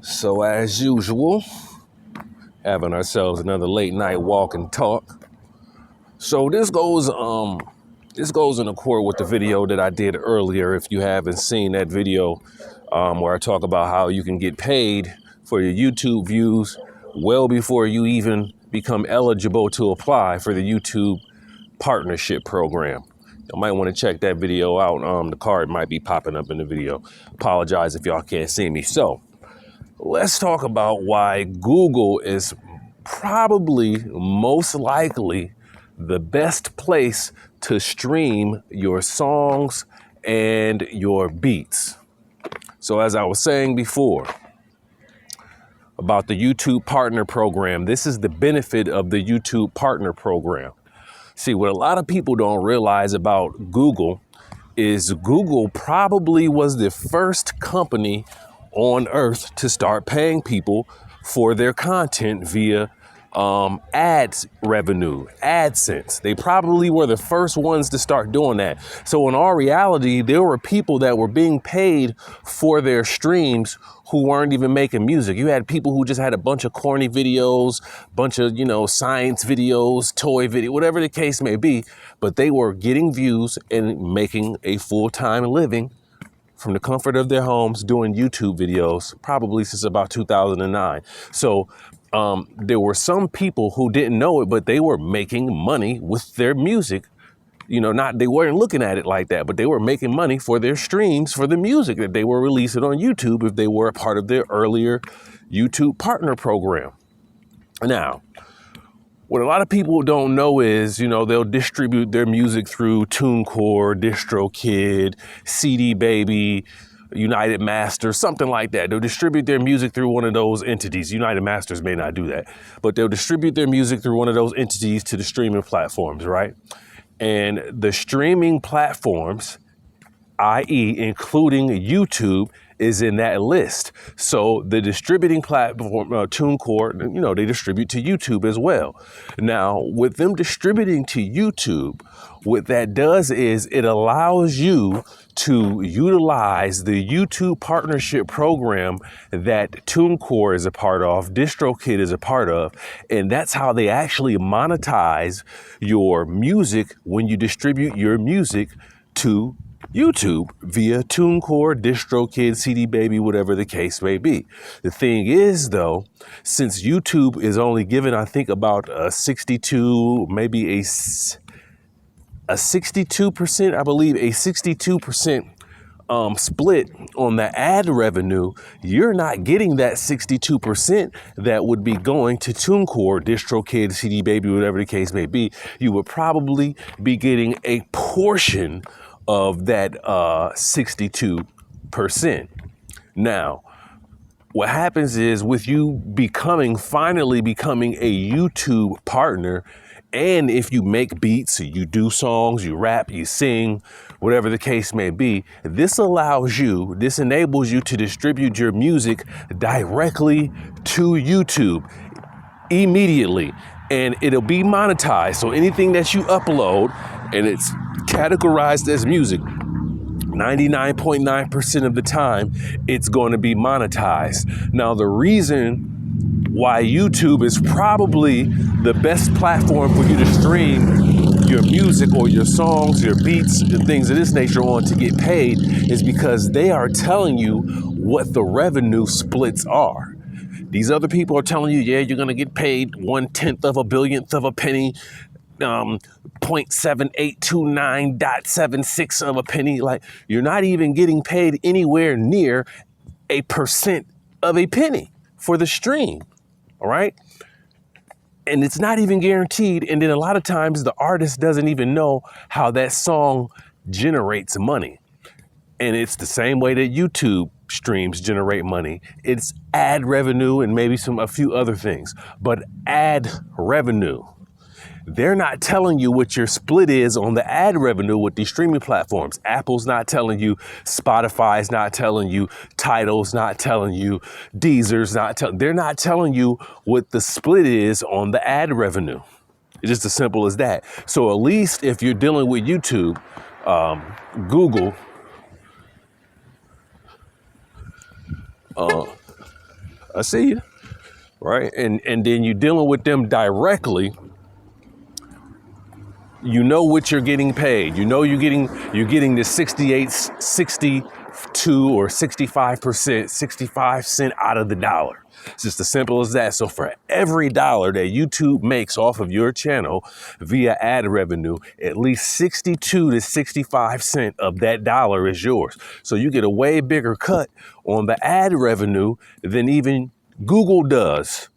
So as usual, having ourselves another late night walk and talk. So this goes in accord with the video that I did earlier. If you haven't seen that video, where I talk about how you can get paid for your YouTube views well before you even become eligible to apply for the YouTube partnership program. You might want to check that video out. The card might be popping up in the video. Apologize if y'all can't see me. So let's talk about why Google is probably most likely the best place to stream your songs and your beats. So as I was saying before about the YouTube Partner Program, this is the benefit of the YouTube Partner Program. See, what a lot of people don't realize about Google is Google probably was the first company on earth to start paying people for their content via ads revenue, AdSense. They probably were the first ones to start doing that. So in all reality, there were people that were being paid for their streams who weren't even making music. You had people who just had a bunch of corny videos, bunch of, science videos, toy video, whatever the case may be, but they were getting views and making a full-time living from the comfort of their homes doing YouTube videos, probably since about 2009. So there were some people who didn't know it, but they were making money with their music. They weren't looking at it like that, but they were making money for their streams, for the music that they were releasing on YouTube if they were a part of their earlier YouTube Partner Program. Now, what a lot of people don't know is, they'll distribute their music through TuneCore, DistroKid, CD Baby, United Masters, something like that. They'll distribute their music through one of those entities. United Masters may not do that, but they'll distribute their music through one of those entities to the streaming platforms, right? And the streaming platforms, i.e. including YouTube, is in that list. So the distributing platform, TuneCore, they distribute to YouTube as well. Now, with them distributing to YouTube, what that does is it allows you to utilize the YouTube partnership program that TuneCore is a part of, DistroKid is a part of, and that's how they actually monetize your music when you distribute your music to YouTube via TuneCore, DistroKid, CD Baby, whatever the case may be. The thing is, though, since YouTube is only given, I think, about a 62, maybe a 62%, I believe, a 62% split on the ad revenue, you're not getting that 62% that would be going to TuneCore, DistroKid, CD Baby, whatever the case may be. You would probably be getting a portion of that 62%. Now, what happens is with you finally becoming a YouTube partner, and if you make beats, you do songs, you rap, you sing, whatever the case may be, this enables you to distribute your music directly to YouTube immediately, and it'll be monetized. So anything that you upload and it's categorized as music, 99.9% of the time, it's going to be monetized. Now, the reason why YouTube is probably the best platform for you to stream your music or your songs, your beats, and things of this nature on to get paid is because they are telling you what the revenue splits are. These other people are telling you, yeah, you're going to get paid 1/10 of a billionth of a penny, 0.7829.76 of a penny. Like, you're not even getting paid anywhere near a percent of a penny for the stream. All right. And it's not even guaranteed. And then a lot of times the artist doesn't even know how that song generates money. And it's the same way that YouTube streams generate money. It's ad revenue and maybe a few other things, but ad revenue. They're not telling you what your split is on the ad revenue with these streaming platforms. Apple's not telling you, Spotify's not telling you, Tidal's not telling you, Deezer's they're not telling you what the split is on the ad revenue. It's just as simple as that. So at least if you're dealing with YouTube, Google, I see you. Right. And then you're dealing with them directly. You know what you're getting paid. You know you're getting the 62 or 65%, 65 cents out of the dollar. It's just as simple as that. So for every dollar that YouTube makes off of your channel via ad revenue, at least 62 to 65 cents of that dollar is yours. So you get a way bigger cut on the ad revenue than even Google does.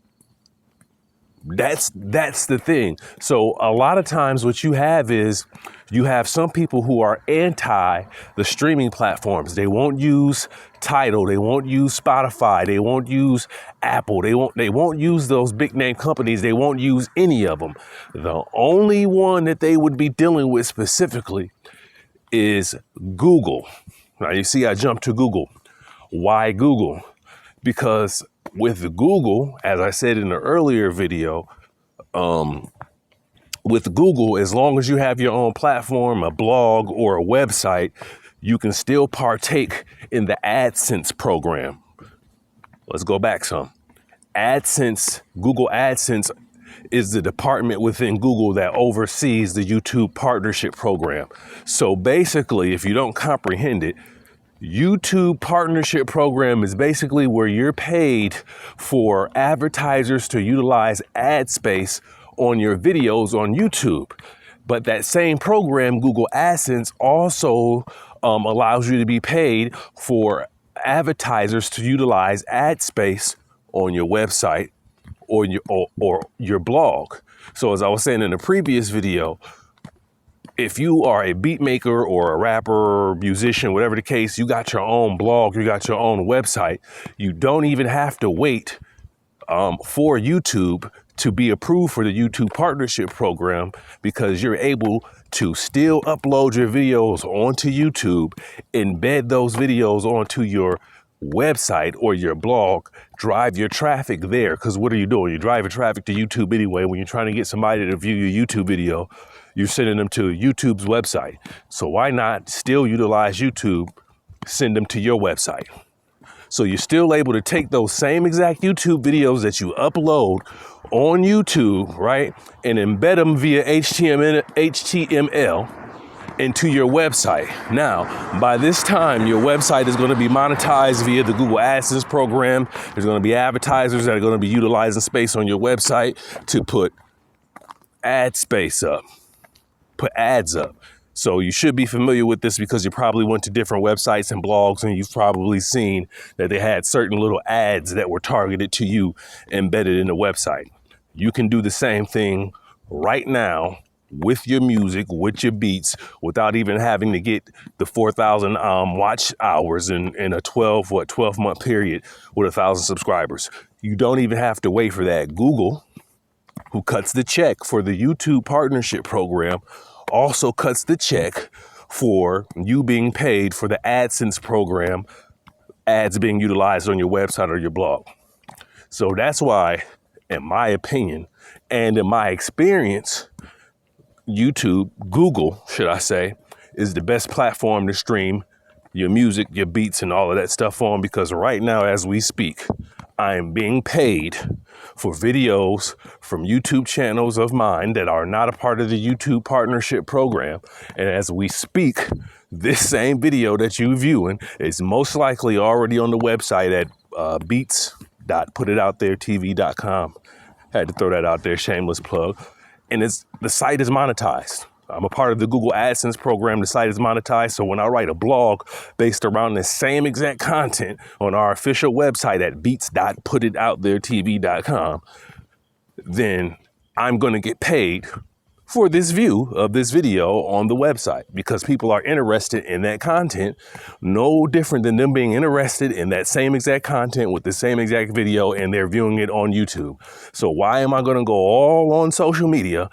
That's the thing. So a lot of times what you have is you have some people who are anti the streaming platforms. They won't use Tidal, they won't use Spotify, they won't use Apple, they won't use those big name companies, they won't use any of them. The only one that they would be dealing with specifically is Google. Now you see I jumped to Google. Why Google? Because with Google, as I said in the earlier video, with Google, as long as you have your own platform, a blog or a website, you can still partake in the AdSense program. Let's go back some. AdSense, Google AdSense is the department within Google that oversees the YouTube partnership program. So basically, if you don't comprehend it, YouTube partnership program is basically where you're paid for advertisers to utilize ad space on your videos on YouTube. But that same program, Google AdSense, also allows you to be paid for advertisers to utilize ad space on your website or your blog. So as I was saying in the previous video, if you are a beat maker or a rapper, musician, whatever the case, you got your own blog, you got your own website, you don't even have to wait for YouTube to be approved for the YouTube partnership program, because you're able to still upload your videos onto YouTube, embed those videos onto your website or your blog, drive your traffic there. Because what are you doing? You're driving traffic to YouTube anyway. When you're trying to get somebody to view your YouTube video, you're sending them to YouTube's website. So why not still utilize YouTube, send them to your website? So you're still able to take those same exact YouTube videos that you upload on YouTube, right, and embed them via HTML into your website. Now, by this time, your website is going to be monetized via the Google AdSense program. There's going to be advertisers that are going to be utilizing space on your website to put ad space up, put ads up. So you should be familiar with this because you probably went to different websites and blogs and you've probably seen that they had certain little ads that were targeted to you embedded in the website. You can do the same thing right now with your music, with your beats, without even having to get the 4,000 watch hours in a 12 month period with 1,000 subscribers. You don't even have to wait for that. Google, who cuts the check for the YouTube partnership program, also cuts the check for you being paid for the AdSense program, ads being utilized on your website or your blog. So that's why, in my opinion, and in my experience, Google, should I say, is the best platform to stream your music, your beats, and all of that stuff on, because right now, as we speak, I am being paid for videos from YouTube channels of mine that are not a part of the YouTube partnership program. And as we speak, this same video that you're viewing is most likely already on the website at beats.putitouttheretv.com. Had to throw that out there, shameless plug. And the site is monetized. I'm a part of the Google AdSense program. The site is monetized. So when I write a blog based around the same exact content on our official website at beats.putitouttheretv.com, then I'm going to get paid for this view of this video on the website, because people are interested in that content, no different than them being interested in that same exact content with the same exact video, and they're viewing it on YouTube. So why am I going to go all on social media,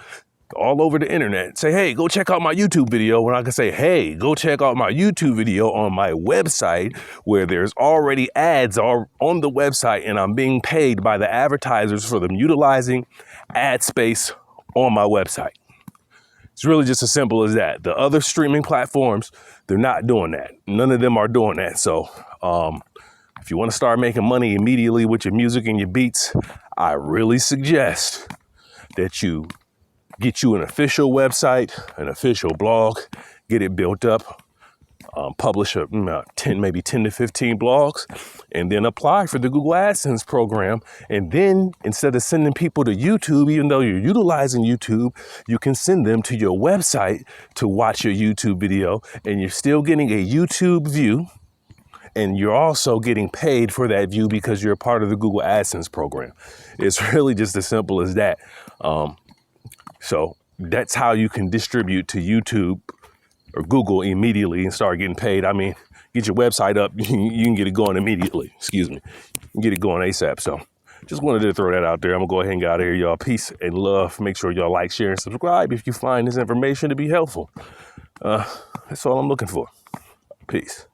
all over the internet, say, hey, go check out my YouTube video, when I can say, hey, go check out my YouTube video on my website where there's already ads on the website and I'm being paid by the advertisers for them utilizing ad space on my website. It's really just as simple as that. The other streaming platforms, they're not doing that. None of them are doing that. So If you want to start making money immediately with your music and your beats, I really suggest that you get you an official website, an official blog, get it built up, publish maybe 10 to 15 blogs, and then apply for the Google AdSense program. And then instead of sending people to YouTube, even though you're utilizing YouTube, you can send them to your website to watch your YouTube video, and you're still getting a YouTube view. And you're also getting paid for that view because you're a part of the Google AdSense program. It's really just as simple as that. So that's how you can distribute to YouTube or Google immediately and start getting paid. I mean, get your website up, you can get it going immediately. Excuse me. You can get it going ASAP. So just wanted to throw that out there. I'm gonna go ahead and get out of here, y'all. Peace and love. Make sure y'all like, share, and subscribe if you find this information to be helpful. That's all I'm looking for. Peace.